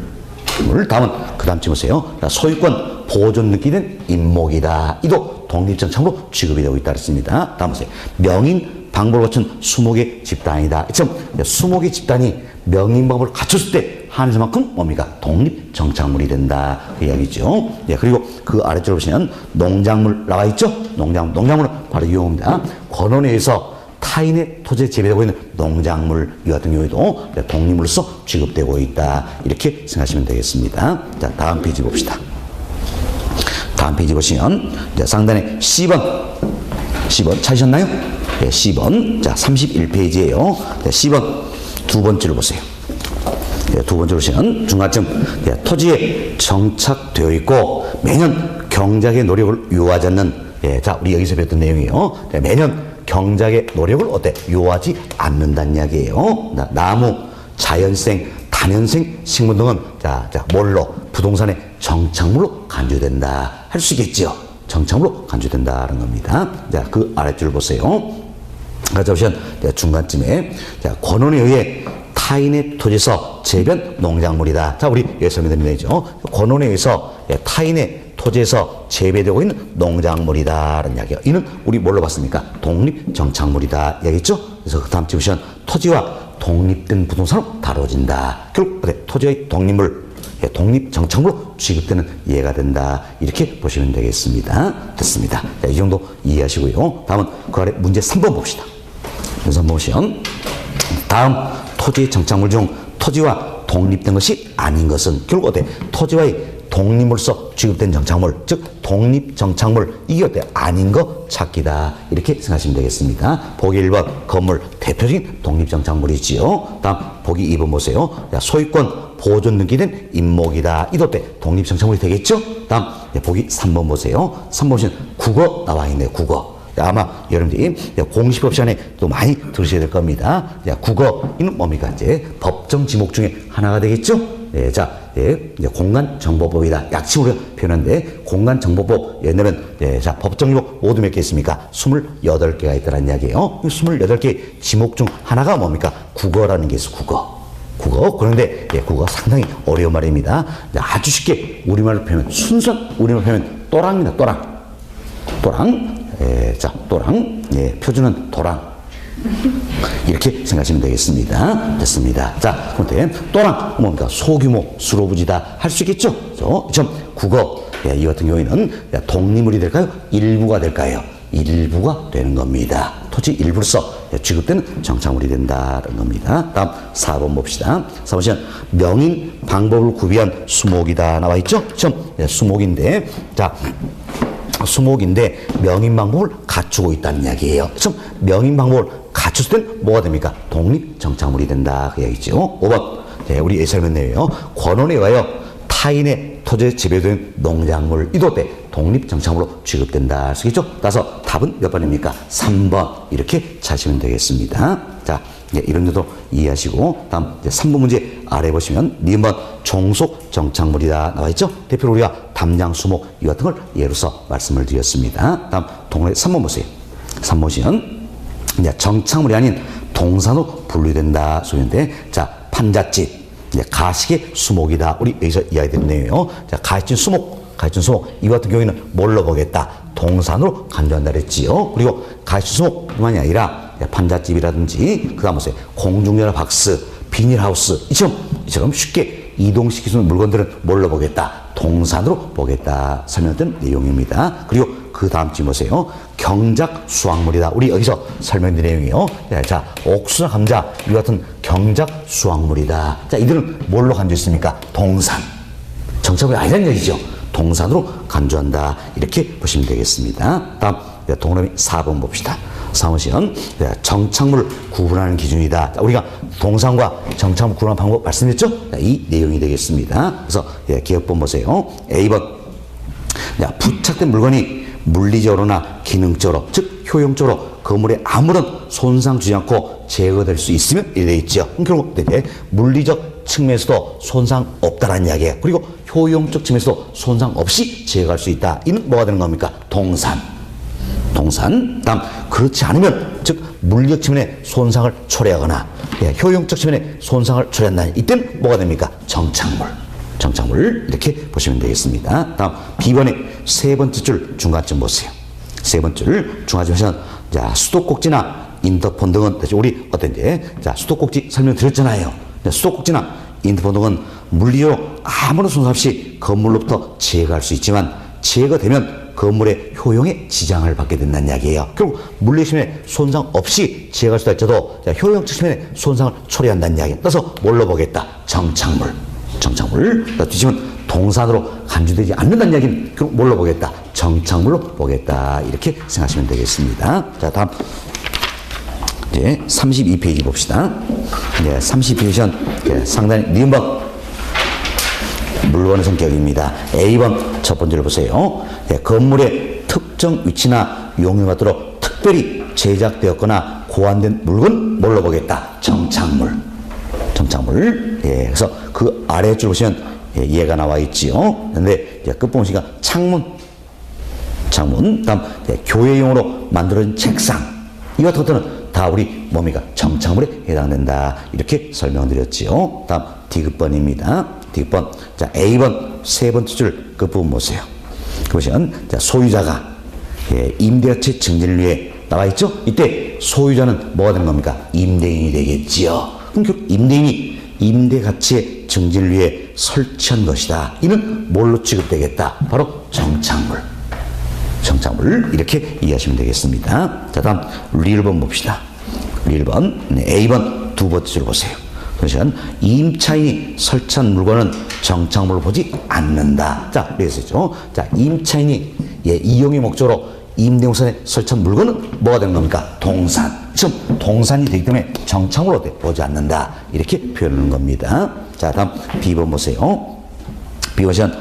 다음은 그 다음 찍으세요. 소유권 보존 느끼는 임목이다. 이도 독립정착물로 취급이 되고 있다 그랬습니다. 다음 보세요. 명인 방법을 갖춘 수목의 집단이다. 지금 수목의 집단이 명인 방법을 갖췄을 때 한해서만큼 뭡니까? 독립정착물이 된다. 그 이야기죠. 예, 그리고 그 아래쪽으로 보시면 농작물 나와 있죠? 농작물은 바로 이용입니다. 권원에 의해서 타인의 토지에 재배되고 있는 농작물 이 같은 경우에도 독립물로서 취급되고 있다. 이렇게 생각하시면 되겠습니다. 자, 다음 페이지 봅시다. 다음 페이지 보시면 상단에 C번 찾으셨나요? 네, C번. 자, 31페이지예요. 네, C번 두 번째로 보세요. 네, 두 번째로 보시면 중간쯤 네, 토지에 정착되어 있고 매년 경작의 노력을 요하지 않는 네, 자, 우리 여기서 배웠던 내용이에요. 네, 매년 경작의 노력을 어때? 요하지 않는다는 이야기예요. 나무, 자연생, 단연생 식물 등은 자 뭘로? 부동산의 정착물로 간주된다. 할 수 있겠죠. 정착물로 간주된다는 겁니다. 자, 그 아랫줄 보세요. 자, 보시면 중간쯤에 자, 권원에 의해 타인의 토지에서 재변 농작물이다. 자, 우리 여기 설명드린 내용이죠. 권원에 의해서 타인의 토지에서 재배되고 있는 농작물이다라는 이야기예요. 이는 우리 뭘로 봤습니까? 독립정착물이다 이야기했죠. 그래서 그 다음 찍으시면 토지와 독립된 부동산으로 다뤄진다. 결국 토지의 독립물, 독립정착물로 취급되는 이해가 된다. 이렇게 보시면 되겠습니다. 됐습니다. 자, 이 정도 이해하시고요. 다음은 그 아래 문제 3번 봅시다. 문제 3번 보시면 다음 토지의 정착물 중 토지와 독립된 것이 아닌 것은 결국 어때? 토지와의 독립물로서 취급된 정착물, 즉 독립정착물 이게 어때? 아닌 거 찾기다. 이렇게 생각하시면 되겠습니다. 보기 1번 건물 대표적인 독립정착물이지요. 다음 보기 2번 보세요. 자, 소유권 보존 등기된 임목이다. 이도 어때? 독립정착물이 되겠죠? 다음 보기 3번 보세요. 3번 보시면 국어 나와 있네요. 국어. 아마 여러분들이 공시법 시간에 또 많이 들으셔야 될 겁니다. 국어는 뭡니까? 이제 법정 지목 중에 하나가 되겠죠? 예, 자, 이제 공간정보법이다. 약칭으로 표현하는데, 공간정보법, 옛날에는, 자, 법정지목 모두 몇 개 있습니까? 28개가 있다는 이야기예요. 28개 지목 중 하나가 뭡니까? 국어라는 게 있어, 국어. 그런데, 국어가 상당히 어려운 말입니다. 아주 쉽게 우리말로 표현, 순수한 우리말로 표현, 또랑입니다, 또랑. 자, 또랑. 표준은 도랑. 이렇게 생각하시면 되겠습니다. 됐습니다. 자, 그런데 또한 뭡니까? 소규모 수로부지다 할 수 있겠죠? 그래서 국어 이 같은 경우에는 독립물이 될까요? 일부가 될까요? 일부가 되는 겁니다. 토지 일부로서 취급되는 정착물이 된다는 겁니다. 다음 4번 봅시다. 4번 명인 방법을 구비한 수목이다 나와 있죠? 수목인데, 자, 수목인데 명인 방법을 갖추고 있다는 이야기예요. 명인 방법을 갖췄을 땐 뭐가 됩니까? 독립 정착물이 된다 그 이야기죠. 5번 우리 설명 내용이에요. 권원에 의하여 타인의 토지에 지배된 농작물 이도 때 독립 정착물로 취급된다 쓰겠죠. 따라서 답은 몇 번입니까? 3번 이렇게 찾으시면 되겠습니다. 자, 이런 데도 이해하시고 다음 3번 문제 아래 보시면 니은번 종속 정착물이다 나와 있죠. 대표로 우리가 담양, 수목 이 같은 걸 예로서 말씀을 드렸습니다. 다음 동네 3번 보세요. 3번 보시면 정착물이 아닌 동산으로 분류된다 소리인데, 자, 판잣집 가식의 수목이다. 우리 여기서 이야기되는 내용이에요. 자, 가식진 수목, 이 같은 경우에는 뭘로 보겠다? 동산으로 간주한다 그랬지요. 그리고 가식진 수목뿐만이 아니라 판잣집이라든지 그 다음 보세요. 공중전화 박스, 비닐하우스 이처럼 쉽게 이동시킬 수 있는 물건들은 뭘로 보겠다? 동산으로 보겠다 설명된 내용입니다. 그리고 그 다음 쯤 보세요. 경작 수확물이다. 우리 여기서 설명드린 내용이에요. 자, 옥수수나 감자 이 같은 경작 수확물이다. 자, 이들은 뭘로 간주했습니까? 동산. 정착물이 아니라는 얘기죠. 동산으로 간주한다. 이렇게 보시면 되겠습니다. 다음 동그라미 4번 봅시다. 4번 정착물을 구분하는 기준이다. 자, 우리가 동산과 정착물 구분하는 방법 말씀드렸죠? 자, 이 내용이 되겠습니다. 그래서 기억본 보세요. A번 부착된 물건이 물리적으로나 기능적으로, 즉 효용적으로 건물에 아무런 손상 주지 않고 제거될 수 있으면 이렇게 되어 있죠. 결국 물리적 측면에서도 손상 없다라는 이야기예요. 그리고 효용적 측면에서도 손상 없이 제거할 수 있다. 이는 뭐가 되는 겁니까? 동산. 다음 그렇지 않으면, 즉 물리적 측면에 손상을 초래하거나 효용적 측면에 손상을 초래한다. 이때는 뭐가 됩니까? 정착물 이렇게 보시면 되겠습니다. 다음 B번의 세 번째 줄 중간쯤 보세요. 세 번째 줄 중간쯤 보시면 자, 수도꼭지나 인터폰 등은 우리 어떤지 자, 수도꼭지 설명드렸잖아요. 수도꼭지나 인터폰 등은 물리적으로 아무런 손상 없이 건물로부터 제거할 수 있지만 제거되면 건물의 효용에 지장을 받게 된다는 이야기예요. 결국 물리적 측면에 손상 없이 제거할 수도 있어도 효용적 측면에 손상을 초래한다는 이야기예요. 따라서 뭘로 보겠다? 정착물. 뒤집으면 동산으로 간주되지 않는다는 이야기는 그럼 뭘로 보겠다? 정착물로 보겠다. 이렇게 생각하시면 되겠습니다. 자, 다음 이제 32페이지 봅시다. 32페이지는 상당히 니은번 물건의 성격입니다. A번 첫 번째를 보세요. 건물의 특정 위치나 용도에 맞도록 특별히 제작되었거나 고안된 물건 뭘로 보겠다? 정착물. 그래서 그 아래줄 보시면 얘가 나와 있지요. 근데 끝 보시니까 창문. 다음 교회용으로 만들어진 책상. 이 같은 것들은 다 우리 뭡니까? 정착물에 해당된다. 이렇게 설명드렸지요. 다음 D급번입니다. D급번. 자, A번 세 번째 줄 끝부분 보세요. 보시면 자, 소유자가 임대가치 증진을 위해 나와 있죠. 이때 소유자는 뭐가 되는 겁니까? 임대인이 되겠지요. 그럼 결국 임대인이 임대가치의 증진을 위해 설치한 것이다. 이는 뭘로 취급되겠다? 바로 정착물 이렇게 이해하시면 되겠습니다. 자, 다음 리을번 봅시다. 리을번 A번 두 번째 줄 보세요. 그러시면 임차인이 설치한 물건은 정착물로 보지 않는다. 자, 그래서죠. 자, 임차인이 이용의 목적으로 임대공산에 설치한 물건은 뭐가 되는 겁니까? 동산. 지금 동산이 되기 때문에 정착물로 보지 않는다. 이렇게 표현하는 겁니다. 자, 다음 B번 보세요. B 보시면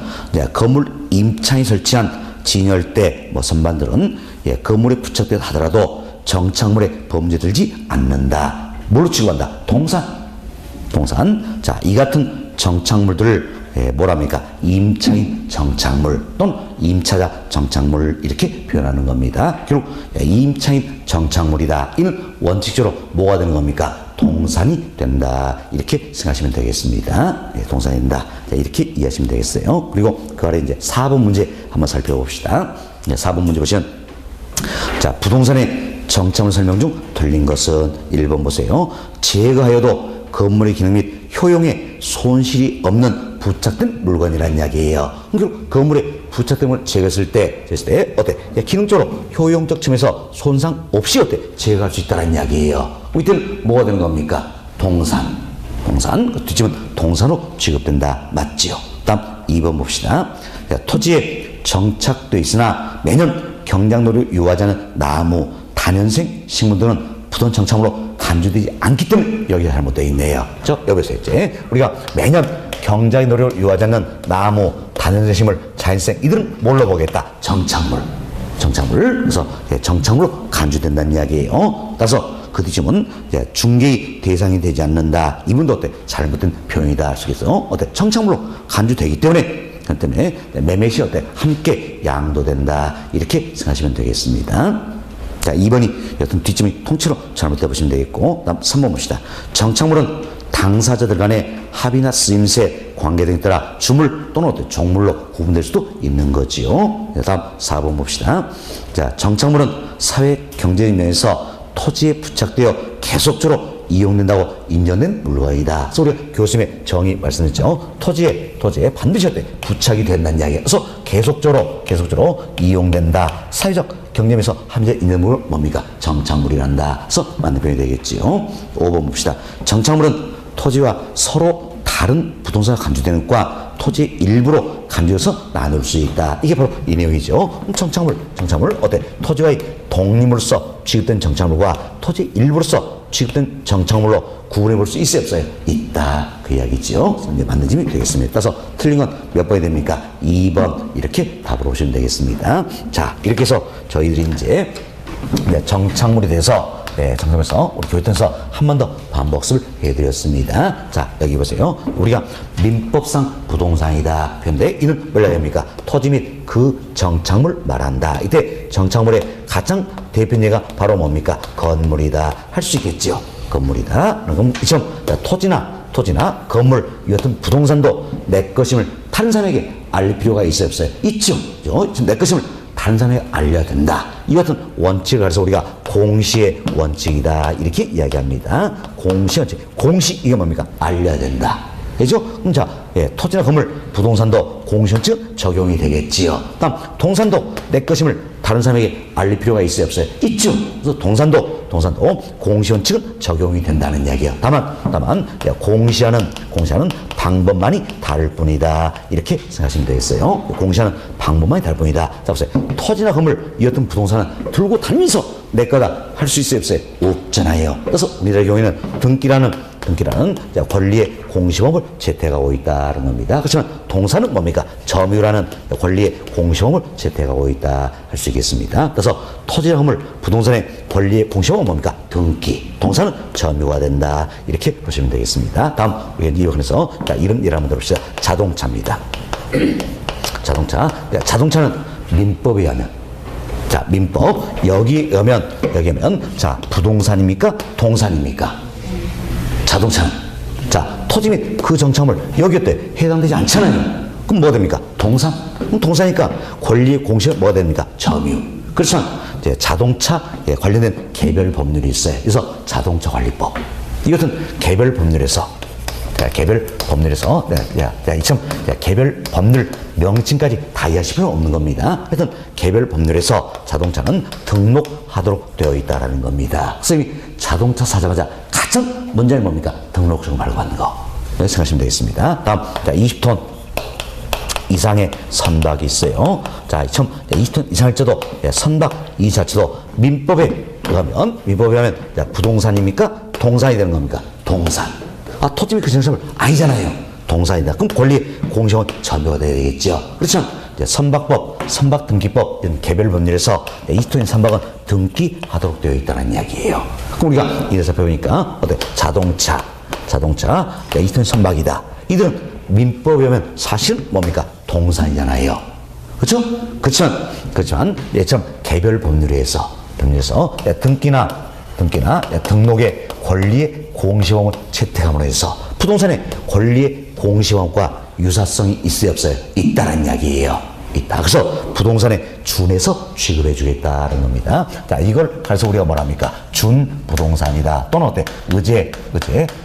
건물 임차인이 설치한 진열대 선반들은 건물에 부착되다 하더라도 정착물에 범죄들지 않는다. 뭘로 취급한다? 동산. 자, 이 같은 정착물들을 뭐랍니까? 임차인 정착물 또는 임차자 정착물 이렇게 표현하는 겁니다. 결국 임차인 정착물이다. 이는 원칙적으로 뭐가 되는 겁니까? 동산이 된다. 이렇게 생각하시면 되겠습니다. 동산이 된다. 자, 이렇게 이해하시면 되겠어요. 그리고 그 아래 이제 4번 문제 한번 살펴봅시다. 4번 문제 보시면 자, 부동산의 정착물 설명 중 틀린 것은 1번 보세요. 제거하여도 건물의 기능 및 효용에 손실이 없는 부착된 물건이라는 이야기예요. 그러니까 건물에 부착된 걸 제거했을 때 어때? 기능적으로 효용적 측면에서 손상 없이 어때? 제거할 수 있다는 이야기예요. 이때는 뭐가 되는 겁니까? 동산, 그 뒷집은 동산으로 취급된다. 맞지요? 다음 2번 봅시다. 토지에 정착돼 있으나 매년 경작로를 유하지 않은 나무, 다년생 식물들은 부동 정착물로 간주되지 않기 때문에 여기가 잘못되어 있네요. 여기서 이제 우리가 매년 경작의 노력을 유하지 않는 나무, 다년생 식물, 자연생 이들은 뭘로 보겠다? 정착물. 그래서 정착물로 간주된다는 이야기예요. 따라서 그 뒤집은 중개의 대상이 되지 않는다. 이분도 어때? 잘못된 표현이다 할 수 있겠어. 어때? 정착물로 간주되기 때문에 매매 시 어때? 함께 양도된다. 이렇게 생각하시면 되겠습니다. 자, 2번이 여튼 뒷짐이 통째로 잘못돼 보시면 되겠고, 다음 3번 봅시다. 정착물은 당사자들 간의 합의나 쓰임새, 관계 등에 따라 주물 또는 어떤 종물로 구분될 수도 있는 거지요. 다음 4번 봅시다. 자, 정착물은 사회 경제적 면에서 토지에 부착되어 계속적으로 이용된다고 인정된 물건이다. 그래서 우리가 교수님의 정의 말씀했죠. 토지에 반드시 어때? 부착이 된다는 이야기예요. 그래서 계속적으로 이용된다. 사회적 경제에서 합의적 인정물은 뭡니까? 정착물이란다. 그래서 맞는 표현이 되겠지요. 5번 봅시다. 정착물은 토지와 서로 다른 부동산과 간주되는 과 토지의 일부로 간주해서 나눌 수 있다. 이게 바로 이 내용이죠. 정착물 어때? 토지와의 독립으로서 취급된 정착물과 토지의 일부로서 취급된 정착물로 구분해 볼 수 있어요, 없어요? 있다. 그 이야기죠. 이제 맞는 점이 되겠습니다. 따라서 틀린 건 몇 번이 됩니까? 2번. 이렇게 답으로 보시면 되겠습니다. 자, 이렇게 해서 저희들이 이제 정착물에 대해서 정착물에서 우리 교육단에서 한 번 더 반복습을 해드렸습니다. 자, 여기 보세요. 우리가 민법상 부동산이다. 그런데 이는 뭘 얘기합니까? 토지 및 그 정착물 말한다. 이때 정착물의 가장 대표 예가 바로 뭡니까? 건물이다. 할 수 있겠지요. 건물이다. 그럼 이처럼 토지나 건물 이 같은 부동산도 내 것임을 다른 사람에게 알릴 필요가 있어요, 없어요? 있죠. 지금 내 것임을 다른 사람에게 알려야 된다. 이 같은 원칙을 가려서 우리가 공시의 원칙이다. 이렇게 이야기합니다. 공시 원칙. 공시 이게 뭡니까? 알려야 된다. 그죠? 그럼 자, 토지나 건물, 부동산도 공시 원칙 적용이 되겠지요. 다음 동산도 내 것임을 다른 사람에게 알릴 필요가 있어요, 없어요? 있죠. 그래서 동산도 공시 원칙은 적용이 된다는 이야기예요. 다만 공시하는 방법만이 다를 뿐이다. 이렇게 생각하시면 되겠어요. 공시하는 방법만이 다를 뿐이다. 자, 보세요. 토지나 건물 이 같은 부동산은 들고 다니면서 내 거다 할 수 있어요, 없어요? 없잖아요. 그래서 우리나라의 경우에는 등기라는 권리의 공시범을 채택하고 있다는 겁니다. 그렇지만 동산은 뭡니까? 점유라는 권리의 공시범을 채택하고 있다 할 수 있겠습니다. 그래서 토지나 건물, 부동산의 권리의 공시범은 뭡니까? 등기. 동산은 점유가 된다. 이렇게 보시면 되겠습니다. 다음 우리가 이어서 이런 예를 한번 들어봅시다. 자동차입니다. 자동차는 민법에 의하면 민법 여기에 의하면 자, 부동산입니까? 동산입니까? 자동차는 토지 및 그 정착물 여기 어때? 해당되지 않잖아요. 그럼 뭐가 됩니까? 동산? 그럼 동산이니까 권리의 공시가 뭐가 됩니까? 점유. 그렇지만 이제 자동차에 관련된 개별 법률이 있어요. 그래서 자동차 관리법. 이것은 개별 법률에서 개별 법률 명칭까지 다 이해하실 필요는 없는 겁니다. 하여튼 개별 법률에서 자동차는 등록하도록 되어 있다는 겁니다. 그래서 자동차 사자마자 가장 먼저는 뭡니까? 등록증을 발급하는 거. 생각하시면 되겠습니다. 다음 20톤 이상의 선박이 있어요. 자, 20톤 이상일 때도 선박 이 자체도 민법에 의하면 부동산입니까? 동산이 되는 겁니까? 동산. 토지 및 그 정착물 아니잖아요. 동산이다. 그럼 권리 공시원 점유가 돼야 되겠죠. 그렇지만 선박법, 선박등기법 이런 개별 법률에서 20톤인 선박은 등기하도록 되어 있다는 이야기예요. 그럼 우리가 이래서 살펴보니까 자동차 20톤인 선박이다. 이들은 민법에 의하면 사실은 뭡니까? 동산이잖아요. 그렇죠? 그렇지만 예처럼 개별 법률에서 등기나 등록의 권리의 공시범을 채택함으로 해서 부동산의 권리의 공시범과 유사성이 있어요, 없어요? 있다는 이야기예요. 있다. 그래서 부동산의 준해서 취급해 주겠다는 겁니다. 자, 이걸 그래서 우리가 뭐랍니까? 준부동산이다. 또는 어때? 의제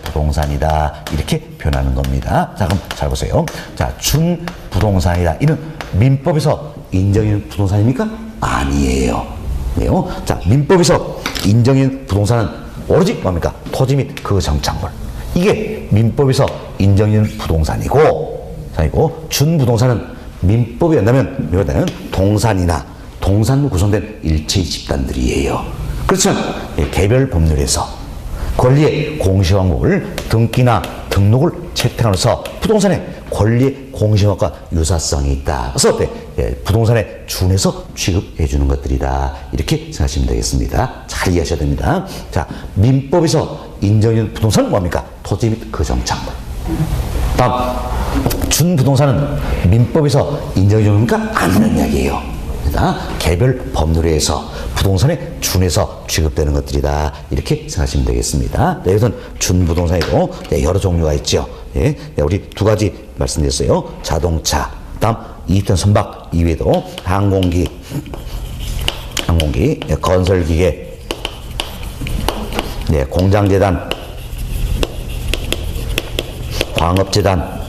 부동산이다. 이렇게 표현하는 겁니다. 자, 그럼 잘 보세요. 자, 준부동산이다. 이는 민법에서 인정인 부동산입니까? 아니에요. 왜요? 자, 민법에서 인정인 부동산은 오로지 뭡니까? 토지 및 그 정착물. 이게 민법에서 인정인 부동산이고, 준부동산은 민법에 의한다면 동산이나 동산으로 구성된 일체의 집단들이에요. 그렇지만 개별 법률에서 권리의 공시 항목을 등기나 등록을 채택함으로써 부동산의 권리의 공시 항목과 유사성이 있다. 그래서 어때? 부동산에 준해서 취급해 주는 것들이다. 이렇게 생각하시면 되겠습니다. 잘 이해하셔야 됩니다. 자, 민법에서 인정된 부동산은 뭡니까? 토지 및 그 정착물. 다음, 준부동산은 민법에서 인정해 줍니까? 아니라는 이야기예요. 개별 법률에 의해서 부동산에 준해서 취급되는 것들이다. 이렇게 생각하시면 되겠습니다. 네, 이것은 준부동산이고 여러 종류가 있죠. 예, 우리 두 가지 말씀드렸어요. 자동차, 다음 이편 선박 이외에도 항공기, 건설기계, 네, 공장재단, 광업재단,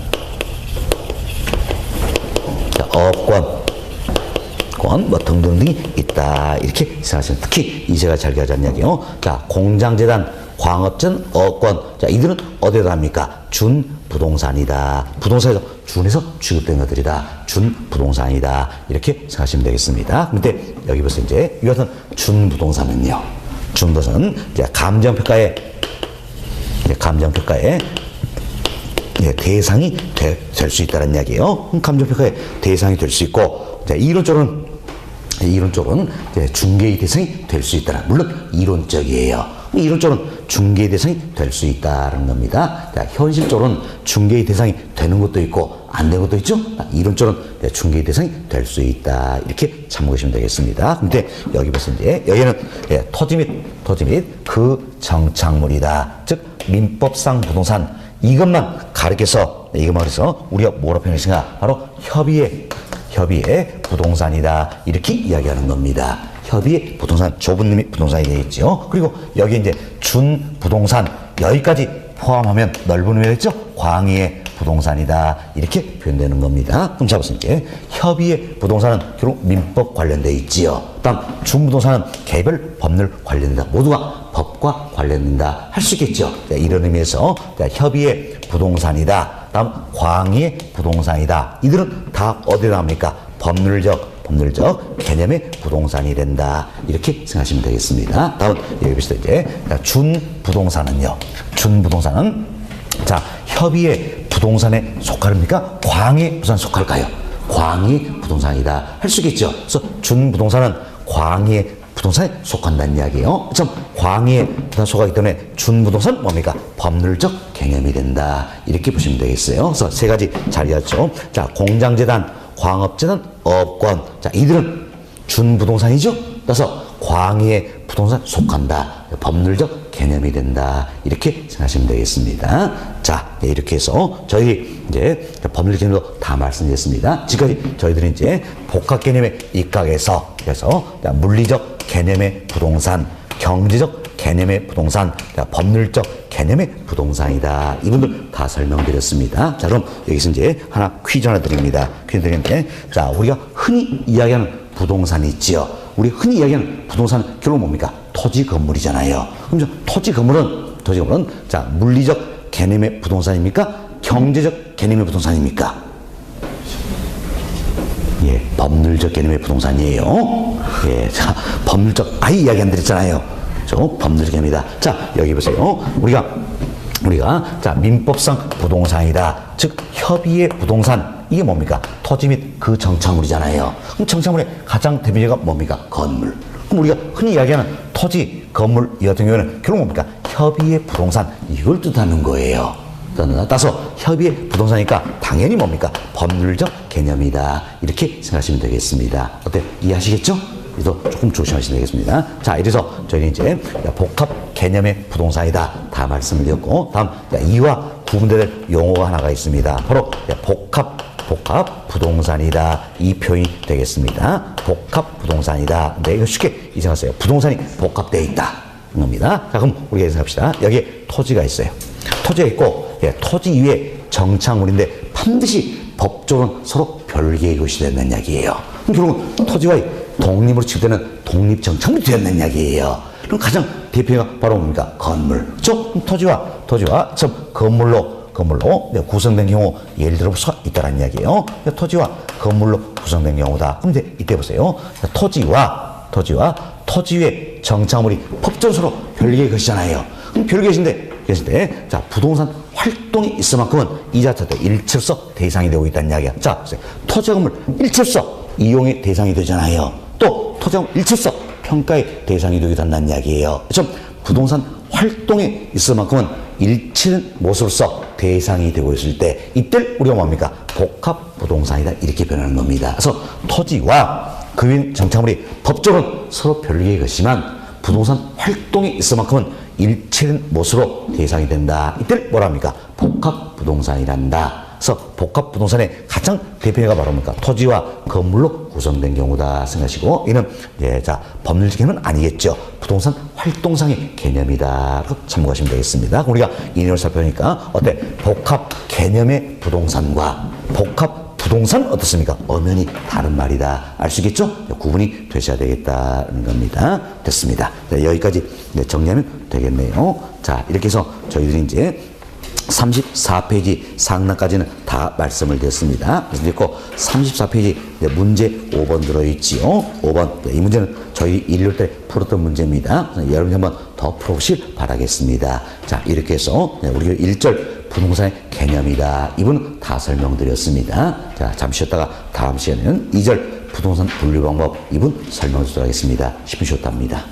업권, 뭐 등등등이 있다. 이렇게 생각하시면 특히 이 세 가지 잘 기억하자는 이야기요. 자, 공장재단, 광업재단, 업권. 자, 이들은 어디다 합니까? 준부동산이다. 부동산에서 준해서 취급된 것들이다. 준부동산이다. 이렇게 생각하시면 되겠습니다. 근데 여기 보세요. 이제 이것은 준부동산은요. 준부동산은 이제 감정평가의 대상이 될 수 있다는 이야기예요. 감정평가의 대상이 될 수 있고, 자, 이론적으로는 이제 중개의 대상이 될 수 있다. 물론 이론적이에요. 이론적으로는 중개의 대상이 될 수 있다는 겁니다. 자, 현실적으로는 중개의 대상이 되는 것도 있고 안 되는 것도 있죠. 이론적으로는 중개의 대상이 될 수 있다. 이렇게 참고하시면 되겠습니다. 근데 여기 보세요. 이제 여기는 토지 및 그 정착물이다. 즉 민법상 부동산 이것만 가리켜서 우리가 뭐라 표현했는가? 바로 협의의 부동산이다. 이렇게 이야기하는 겁니다. 협의의 부동산, 좁은 의미 부동산이 되어 있죠. 그리고 여기 이제 준부동산 여기까지 포함하면 넓은 의미겠죠. 광의의 부동산이다. 이렇게 표현되는 겁니다. 그럼 자 보세요. 이제 협의의 부동산은 결국 민법 관련되어 있지요. 다음 준부동산은 개별 법률 관련된다. 모두가 법과 관련된다. 할 수 있겠죠. 자, 이런 의미에서 자, 협의의 부동산이다. 다음 광의의 부동산이다. 이들은 다 어디에 합니까? 법률적 개념의 부동산이 된다. 이렇게 생각하시면 되겠습니다. 다음 여기 보시죠. 이제 준부동산은요. 준부동산은 자, 협의의 부동산에 속합니까? 광의 부동산 속할까요? 광의 부동산이다. 할 수 있겠죠. 그래서 준부동산은 광의 부동산에 속한다는 이야기예요. 참 광의에 속하기 때문에 준부동산 뭡니까? 법률적 개념이 된다. 이렇게 보시면 되겠어요. 그래서 세 가지 잘 이해하죠. 자, 공장재단, 광업재단, 업권. 자, 이들은 준부동산이죠. 그래서 광의의 부동산 속한다. 법률적 개념이 된다. 이렇게 생각하시면 되겠습니다. 자, 이렇게 해서 저희 이제 법률 개념도 다 말씀드렸습니다. 지금까지 저희들은 이제 복합 개념에 입각해서 그래서 물리적 개념의 부동산, 경제적 개념의 부동산, 법률적 개념의 부동산이다. 이분들 다 설명드렸습니다. 자, 그럼 여기서 이제 하나 퀴즈 하나 드립니다. 퀴즈 드리는데, 자, 우리가 흔히 이야기하는 부동산이 있지요. 우리 흔히 이야기하는 부동산은 결국 뭡니까? 토지 건물이잖아요. 그럼 토지 건물은 자, 물리적 개념의 부동산입니까? 경제적 개념의 부동산입니까? 예, 법률적 개념의 부동산이에요. 예, 자, 법률적, 아예 이야기 안 드렸잖아요. 저 법률적 개념이다. 자, 여기 보세요. 우리가 자, 민법상 부동산이다. 즉, 협의의 부동산. 이게 뭡니까? 토지 및 그 정착물이잖아요. 그럼 정착물의 가장 대표적인 뭡니까? 건물. 그럼 우리가 흔히 이야기하는 토지, 건물 이 같은 경우는 결국 뭡니까? 협의의 부동산. 이걸 뜻하는 거예요. 따라서 협의의 부동산이니까 당연히 뭡니까? 법률적 개념이다. 이렇게 생각하시면 되겠습니다. 어때? 이해하시겠죠? 그래서 조금 조심하시면 되겠습니다. 자, 이래서 저희는 이제 복합 개념의 부동산이다. 다 말씀을 드렸고, 다음 이와 구분될 용어가 하나가 있습니다. 바로 복합 복합 부동산이다. 이 표현이 되겠습니다. 복합 부동산이다. 네, 이거 쉽게 이해하세요. 부동산이 복합되어 있다. 겁니다. 자, 그럼 우리가 생각합시다. 여기에 토지가 있어요. 토지가 있고, 예, 토지 위에 정착물인데 반드시 법적으로 서로 별개의 것이 된다는 이야기예요. 그럼 결국은 토지와 독립으로 취급되는 독립정착물이 되었다는 이야기예요. 그럼 가장 대표가 바로 뭡니까? 건물. 그렇죠? 그럼 토지와 건물로 네, 구성된 경우 예를 들어 볼 수가 있다는 이야기예요. 토지와 건물로 구성된 경우다. 그럼 이제 이때 보세요. 토지와 토지 위에 정착물이 법적으로 서로 별개의 것이잖아요. 그럼 별개인데, 자, 부동산 활동이 있을 만큼은 이 자체도 일체로서 대상이 되고 있다는 이야기야. 자, 보세요. 토지와 건물 일체로서 이용의 대상이 되잖아요. 또 토지와 건물 일체로서 평가의 대상이 되게 된다는 이야기예요. 그렇죠? 부동산 활동이 있을 만큼은 일치는 모습으로서 대상이 되고 있을 때 이때 우리가 뭡니까? 복합 부동산이다. 이렇게 표현하는 겁니다. 그래서 토지와 그 위에 정착물이 법적으로는 서로 별개의 것이지만 부동산 활동이 있을 만큼은 일치된 모습으로 대상이 된다. 이때 뭐라 합니까? 복합 부동산이란다. 그래서 복합 부동산의 가장 대표가 바로 뭡니까? 토지와 건물로 구성된 경우다 생각하시고, 이는 자, 법률적 개념은 아니겠죠. 부동산 활동상의 개념이다. 참고하시면 되겠습니다. 우리가 이 내용을 살펴보니까 어때? 복합 개념의 부동산과 복합 부동산 어떻습니까? 엄연히 다른 말이다. 알 수 있겠죠? 구분이 되셔야 되겠다는 겁니다. 됐습니다. 네, 여기까지 정리하면 되겠네요. 자, 이렇게 해서 저희들이 이제 34페이지 상단까지는 다 말씀을 드렸습니다. 그래서 이제 34페이지 문제 5번 들어있지요. 5번. 이 문제는 저희 1월 때 풀었던 문제입니다. 여러분이 한번 더 풀어보실 바라겠습니다. 자, 이렇게 해서 우리가 1절 부동산의 개념이다. 이분 다 설명드렸습니다. 자, 잠시 쉬었다가 다음 시간에는 2절 부동산 분류 방법 이분 설명드리도록 하겠습니다. 10분 쉬었답니다.